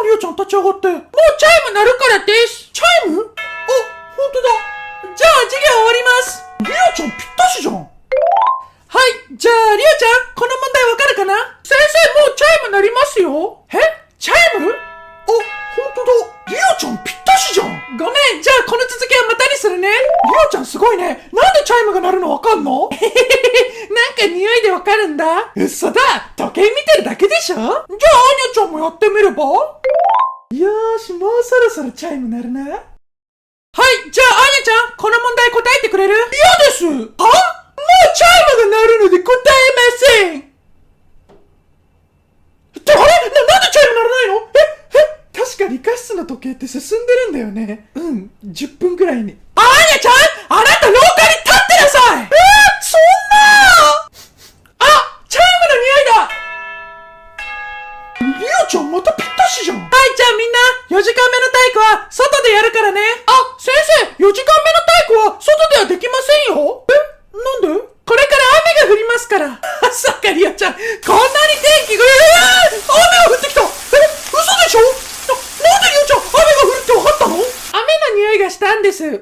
リオちゃん立ち上がって。もうチャイム鳴るからです。チャイム？あ、ほんとだ。じゃあ授業終わります。リオちゃんぴったしじゃん。はい、じゃあリオちゃん、この問題わかるかな？先生、もうチャイム鳴りますよ。え？チャイム？あ、ほんとだ。リオちゃんぴったしじゃん。ごめん、じゃあこの続きはまたにするね。リオちゃんすごいね。なんでチャイムが鳴るのわかんの？なんか匂いでわかるんだ。嘘だ。時計見てるだけでしょ？じゃあアニャちゃんもやってみれば？よーし、もうそろそろチャイム鳴るな。はい、じゃあアニャちゃん、この問題答えてくれる？嫌です。は？もうチャイムが鳴るので答えません。あれ？なんでチャイム鳴らないの？確か理科室の時計って進んでるんだよね。うん、10分くらいに。アーニャちゃん、あなた廊下に立ってなさい。そんな。あ、チャイムの匂いだ。リオちゃんまたぴったしじゃん。はい、じゃあみんな、4時間目の体育は外でやるからね。あ、先生、4時間目の体育は外ではできませんよ。なんで？これから雨が降りますから。そっか、リオちゃん、こんなに天気が、雨が降ってきた。嘘でしょ？なんでリオちゃん、雨が降るって分かったの？雨の匂いがしたんです。